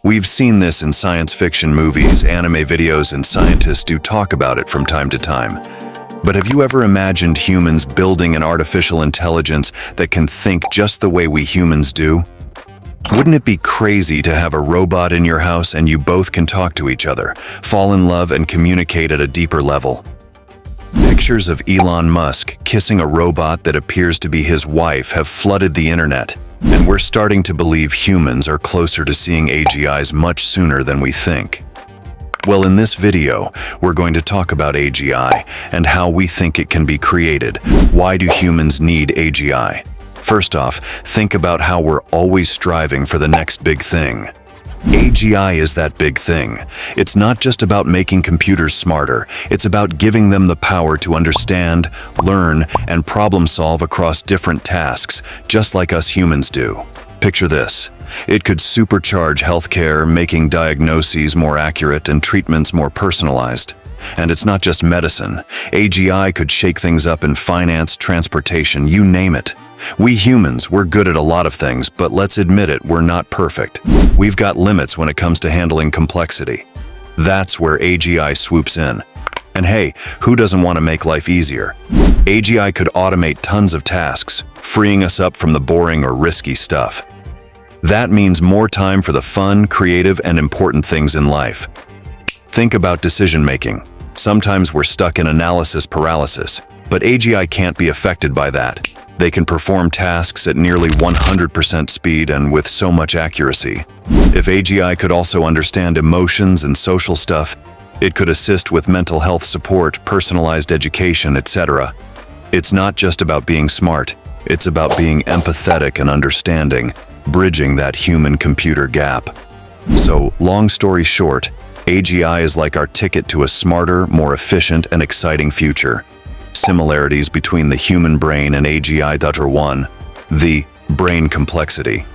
We've seen this in science fiction movies, anime videos, and scientists do talk about it from time to time. But have you ever imagined humans building an artificial intelligence that can think just the way we humans do? Wouldn't it be crazy to have a robot in your house and you both can talk to each other, fall in love, and communicate at a deeper level? Pictures of Elon Musk kissing a robot that appears to be his wife have flooded the internet, and we're starting to believe humans are closer to seeing AGIs much sooner than we think. Well, in this video, we're going to talk about AGI and how we think it can be created. Why do humans need AGI? First off, think about how we're always striving for the next big thing. AGI is that big thing. It's not just about making computers smarter, it's about giving them the power to understand, learn, and problem solve across different tasks, just like us humans do. Picture this. It could supercharge healthcare, making diagnoses more accurate and treatments more personalized. And it's not just medicine. AGI could shake things up in finance, transportation, you name it. We humans, we're good at a lot of things, but let's admit it, we're not perfect. We've got limits when it comes to handling complexity. That's where AGI swoops in. And hey, who doesn't want to make life easier? AGI could automate tons of tasks, freeing us up from the boring or risky stuff. That means more time for the fun, creative, and important things in life. Think about decision-making. Sometimes we're stuck in analysis paralysis, but AGI can't be affected by that. They can perform tasks at nearly 100% speed and with so much accuracy. If AGI could also understand emotions and social stuff, it could assist with mental health support, personalized education, etc. It's not just about being smart, it's about being empathetic and understanding, bridging that human-computer gap. So, long story short, AGI is like our ticket to a smarter, more efficient, and exciting future. Similarities between the human brain and AGI. 1. The brain complexity.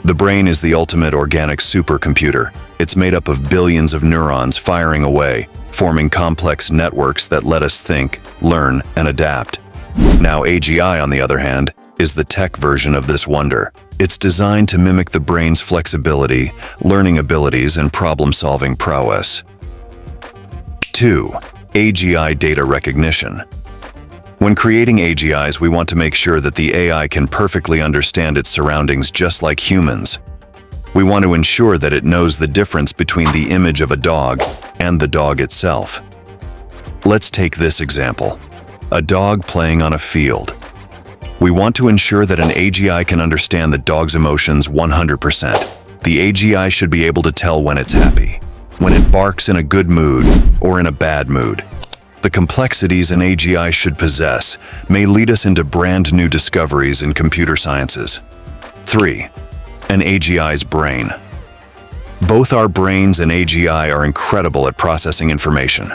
The brain is the ultimate organic supercomputer. It's made up of billions of neurons firing away, forming complex networks that let us think, learn, and adapt. Now, AGI, on the other hand, is the tech version of this wonder. It's designed to mimic the brain's flexibility, learning abilities, and problem-solving prowess. 2. AGI data recognition. When creating AGIs, we want to make sure that the AI can perfectly understand its surroundings just like humans. We want to ensure that it knows the difference between the image of a dog and the dog itself. Let's take this example. A dog playing on a field. We want to ensure that an AGI can understand the dog's emotions 100%. The AGI should be able to tell when it's happy, when it barks in a good mood, or in a bad mood. The complexities an AGI should possess may lead us into brand new discoveries in computer sciences. 3. An AGI's brain. Both our brains and AGI are incredible at processing information.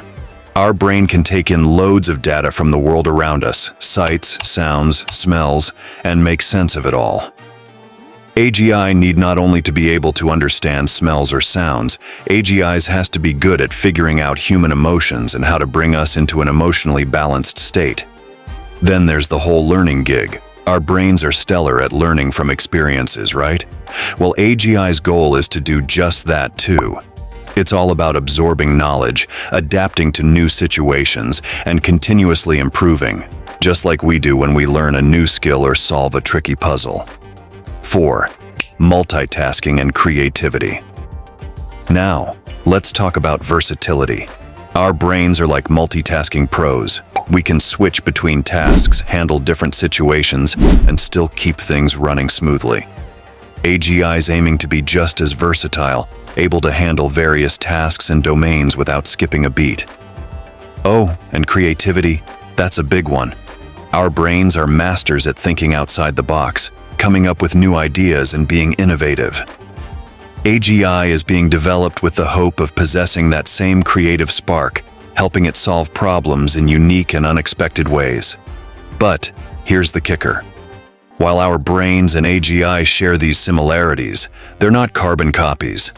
Our brain can take in loads of data from the world around us, sights, sounds, smells, and make sense of it all. AGI need not only to be able to understand smells or sounds, AGIs has to be good at figuring out human emotions and how to bring us into an emotionally balanced state. Then there's the whole learning gig. Our brains are stellar at learning from experiences, right? Well, AGI's goal is to do just that too. It's all about absorbing knowledge, adapting to new situations, and continuously improving, just like we do when we learn a new skill or solve a tricky puzzle. 4. Multitasking and creativity. Now, let's talk about versatility. Our brains are like multitasking pros. We can switch between tasks, handle different situations, and still keep things running smoothly. AGI's aiming to be just as versatile, able to handle various tasks and domains without skipping a beat. Oh, and creativity, that's a big one. Our brains are masters at thinking outside the box, coming up with new ideas and being innovative. AGI is being developed with the hope of possessing that same creative spark, helping it solve problems in unique and unexpected ways. But here's the kicker. While our brains and AGI share these similarities, they're not carbon copies.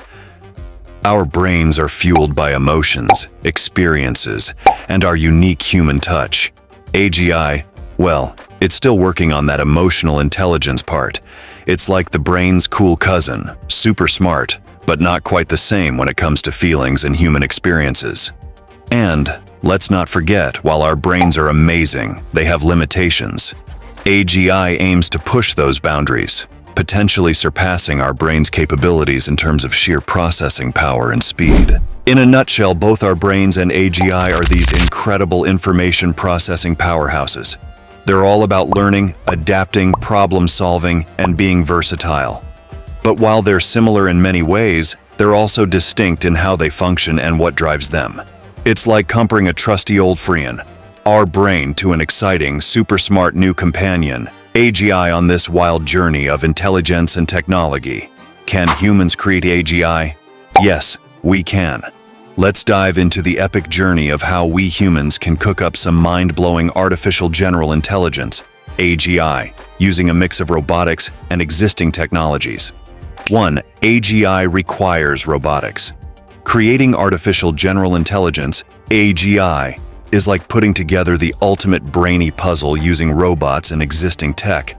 Our brains are fueled by emotions, experiences, and our unique human touch. AGI, well, it's still working on that emotional intelligence part. It's like the brain's cool cousin, super smart, but not quite the same when it comes to feelings and human experiences. And let's not forget, while our brains are amazing, they have limitations. AGI aims to push those boundaries, potentially surpassing our brain's capabilities in terms of sheer processing power and speed. In a nutshell, both our brains and AGI are these incredible information processing powerhouses. They're all about learning, adapting, problem-solving, and being versatile. But while they're similar in many ways, they're also distinct in how they function and what drives them. It's like comparing a trusty old friend, our brain, to an exciting, super smart new companion, AGI, on this wild journey of intelligence and technology. Can humans create AGI? Yes, we can. Let's dive into the epic journey of how we humans can cook up some mind-blowing artificial general intelligence, AGI, using a mix of robotics and existing technologies. 1. AGI requires robotics. Creating artificial general intelligence, AGI, is like putting together the ultimate brainy puzzle using robots and existing tech.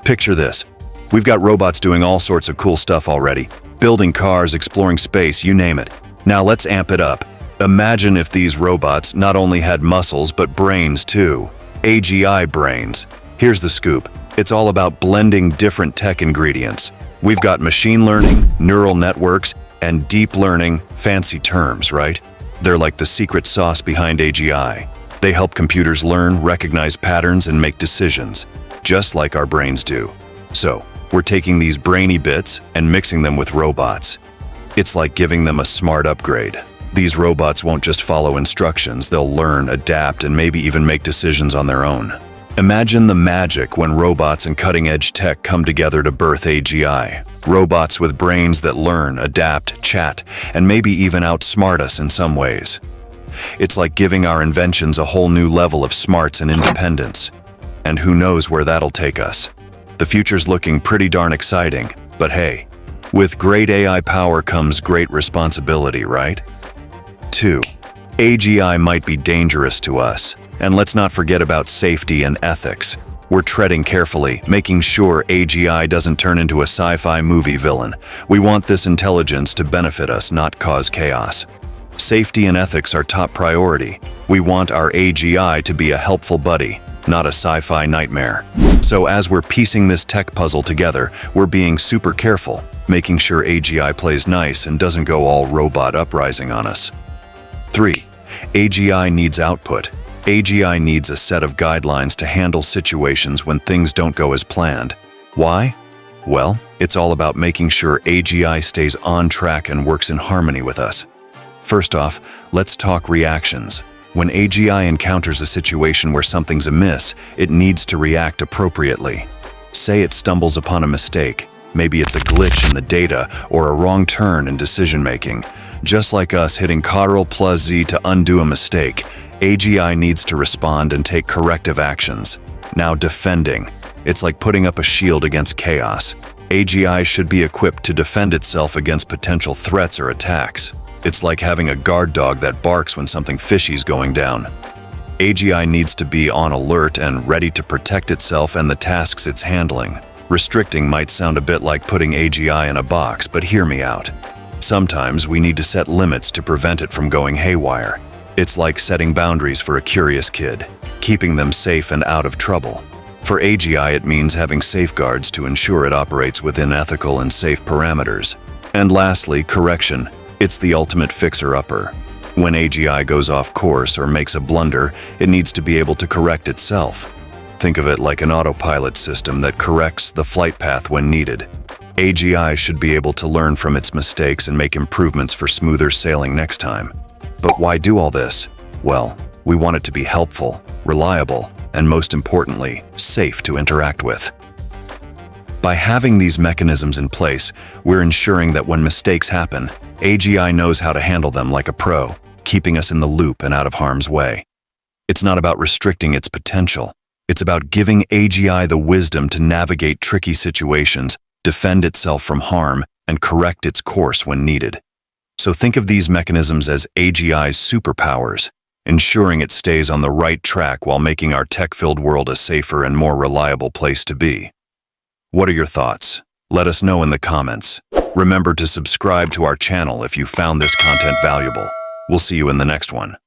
Picture this. We've got robots doing all sorts of cool stuff already. Building cars, exploring space, you name it. Now let's amp it up. Imagine if these robots not only had muscles but brains too. AGI brains. Here's the scoop. It's all about blending different tech ingredients. We've got machine learning, neural networks, and deep learning, fancy terms, right? They're like the secret sauce behind AGI. They help computers learn, recognize patterns, and make decisions, just like our brains do. So, we're taking these brainy bits and mixing them with robots. It's like giving them a smart upgrade. These robots won't just follow instructions, they'll learn, adapt, and maybe even make decisions on their own. Imagine the magic when robots and cutting-edge tech come together to birth AGI. Robots with brains that learn, adapt, chat, and maybe even outsmart us in some ways. It's like giving our inventions a whole new level of smarts and independence. And who knows where that'll take us. The future's looking pretty darn exciting, but hey, with great AI power comes great responsibility, right? 2. AGI might be dangerous to us. And let's not forget about safety and ethics. We're treading carefully, making sure AGI doesn't turn into a sci-fi movie villain. We want this intelligence to benefit us, not cause chaos. Safety and ethics are top priority. We want our AGI to be a helpful buddy, not a sci-fi nightmare. So as we're piecing this tech puzzle together, we're being super careful, making sure AGI plays nice and doesn't go all robot uprising on us. 3. AGI needs output. AGI needs a set of guidelines to handle situations when things don't go as planned. Why? Well, it's all about making sure AGI stays on track and works in harmony with us. First off, let's talk reactions. When AGI encounters a situation where something's amiss, it needs to react appropriately. Say it stumbles upon a mistake. Maybe it's a glitch in the data or a wrong turn in decision-making. Just like us hitting Ctrl+Z to undo a mistake, AGI needs to respond and take corrective actions. Now defending. It's like putting up a shield against chaos. AGI should be equipped to defend itself against potential threats or attacks. It's like having a guard dog that barks when something fishy's going down. AGI needs to be on alert and ready to protect itself and the tasks it's handling. Restricting might sound a bit like putting AGI in a box, but hear me out. Sometimes we need to set limits to prevent it from going haywire. It's like setting boundaries for a curious kid, keeping them safe and out of trouble. For AGI, it means having safeguards to ensure it operates within ethical and safe parameters. And lastly, correction. It's the ultimate fixer-upper. When AGI goes off course or makes a blunder, it needs to be able to correct itself. Think of it like an autopilot system that corrects the flight path when needed. AGI should be able to learn from its mistakes and make improvements for smoother sailing next time. But why do all this? Well, we want it to be helpful, reliable, and most importantly, safe to interact with. By having these mechanisms in place, we're ensuring that when mistakes happen, AGI knows how to handle them like a pro, keeping us in the loop and out of harm's way. It's not about restricting its potential. It's about giving AGI the wisdom to navigate tricky situations, defend itself from harm, and correct its course when needed. So think of these mechanisms as AGI's superpowers, ensuring it stays on the right track while making our tech-filled world a safer and more reliable place to be. What are your thoughts? Let us know in the comments. Remember to subscribe to our channel if you found this content valuable. We'll see you in the next one.